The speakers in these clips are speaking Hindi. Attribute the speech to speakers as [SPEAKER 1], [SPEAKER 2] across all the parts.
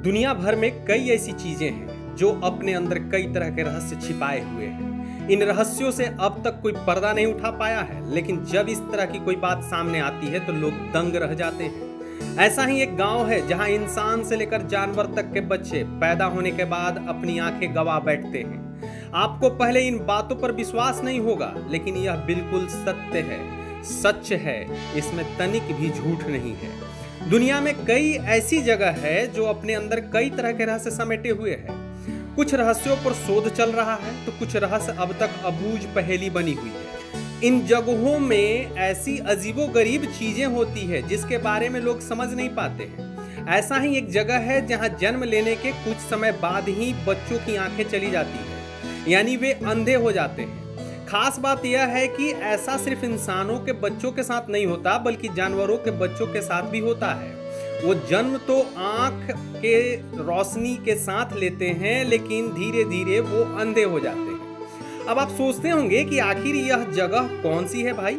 [SPEAKER 1] दुनिया भर में कई ऐसी चीजें हैं जो अपने अंदर कई तरह के रहस्य छिपाए हुए हैं। इन रहस्यों से अब तक कोई पर्दा नहीं उठा पाया है, लेकिन जब इस तरह की कोई बात सामने आती है तो लोग दंग रह जाते हैं। ऐसा ही एक गांव है जहां इंसान से लेकर जानवर तक के बच्चे पैदा होने के बाद अपनी आंखें गवा बैठते हैं। आपको पहले इन बातों पर विश्वास नहीं होगा, लेकिन यह बिल्कुल सत्य है, सच है, इसमें तनिक भी झूठ नहीं है। दुनिया में कई ऐसी जगह है जो अपने अंदर कई तरह के रहस्य समेटे हुए है। कुछ रहस्यों पर शोध चल रहा है तो कुछ रहस्य अब तक अबूझ पहेली बनी हुई है। इन जगहों में ऐसी अजीबोगरीब चीजें होती है जिसके बारे में लोग समझ नहीं पाते हैं। ऐसा ही एक जगह है जहां जन्म लेने के कुछ समय बाद ही बच्चों की आंखें चली जाती है, यानी वे अंधे हो जाते हैं। खास बात यह है कि ऐसा सिर्फ इंसानों के बच्चों के साथ नहीं होता, बल्कि जानवरों के बच्चों के साथ भी होता है। वो जन्म तो आंख के रोशनी के साथ लेते हैं, लेकिन धीरे धीरे वो अंधे हो जाते हैं। अब आप सोचते होंगे कि आखिर यह जगह कौन सी है भाई,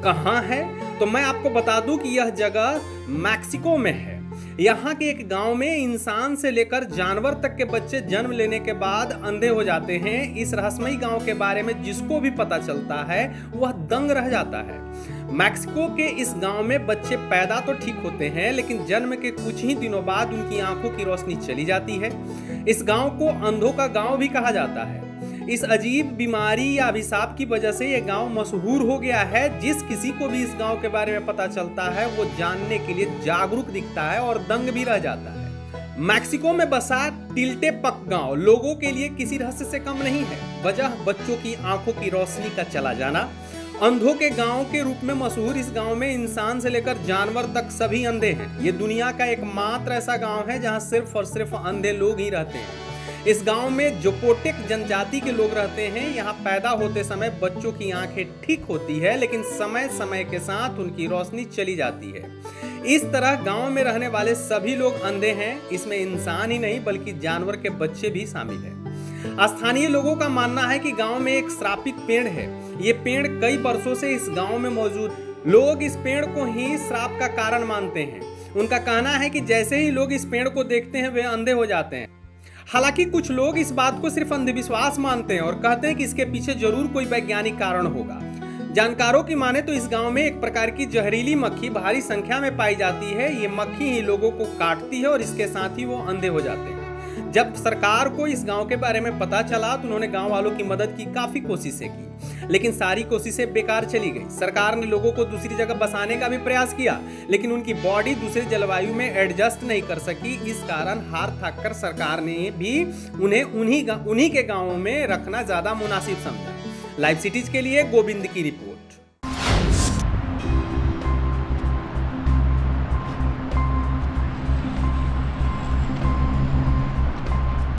[SPEAKER 1] कहाँ है? तो मैं आपको बता दूं कि यह जगह मैक्सिको में है। यहाँ के एक गांव में इंसान से लेकर जानवर तक के बच्चे जन्म लेने के बाद अंधे हो जाते हैं। इस रहस्यमयी गांव के बारे में जिसको भी पता चलता है वह दंग रह जाता है। मैक्सिको के इस गांव में बच्चे पैदा तो ठीक होते हैं, लेकिन जन्म के कुछ ही दिनों बाद उनकी आंखों की रोशनी चली जाती है। इस गांव को अंधों का गांव भी कहा जाता है। इस अजीब बीमारी या अभिशाप की वजह से यह गांव मशहूर हो गया है। जिस किसी को भी इस गांव के बारे में पता चलता है वो जानने के लिए जागरूक दिखता है और दंग भी रह जाता है। मैक्सिको में बसा टिल्टेपक गांव लोगों के लिए किसी रहस्य से कम नहीं है। वजह बच्चों की आंखों की रोशनी का चला जाना। अंधों के गांव के रूप में मशहूर इस गांव में इंसान से लेकर जानवर तक सभी अंधे हैं। ये दुनिया का एकमात्र ऐसा गांव है जहां सिर्फ और सिर्फ अंधे लोग ही रहते हैं। इस गांव में जोपोटेक जनजाति के लोग रहते हैं। यहाँ पैदा होते समय बच्चों की आंखें ठीक होती है, लेकिन समय समय के साथ उनकी रोशनी चली जाती है। इस तरह गांव में रहने वाले सभी लोग अंधे हैं। इसमें इंसान ही नहीं बल्कि जानवर के बच्चे भी शामिल हैं। स्थानीय लोगों का मानना है कि गांव में एक श्रापित पेड़ है। ये पेड़ कई वर्षों से इस गांव में मौजूद। लोग इस पेड़ को ही श्राप का कारण मानते हैं। उनका कहना है कि जैसे ही लोग इस पेड़ को देखते हैं वे अंधे हो जाते हैं। हालांकि कुछ लोग इस बात को सिर्फ अंधविश्वास मानते हैं और कहते हैं कि इसके पीछे जरूर कोई वैज्ञानिक कारण होगा। जानकारों की माने तो इस गांव में एक प्रकार की जहरीली मक्खी भारी संख्या में पाई जाती है। ये मक्खी ही लोगों को काटती है और इसके साथ ही वो अंधे हो जाते हैं। जब सरकार को इस गांव के बारे में पता चला तो उन्होंने गांव वालों की मदद की काफी कोशिशें की, लेकिन सारी कोशिशें बेकार चली गई। सरकार ने लोगों को दूसरी जगह बसाने का भी प्रयास किया, लेकिन उनकी बॉडी दूसरे जलवायु में एडजस्ट नहीं कर सकी। इस कारण हार थक कर सरकार ने भी उन्हें उन्हीं के गांवों में रखना ज्यादा मुनासिब समझा। लाइव सिटीज के लिए गोविंद की रिपोर्ट।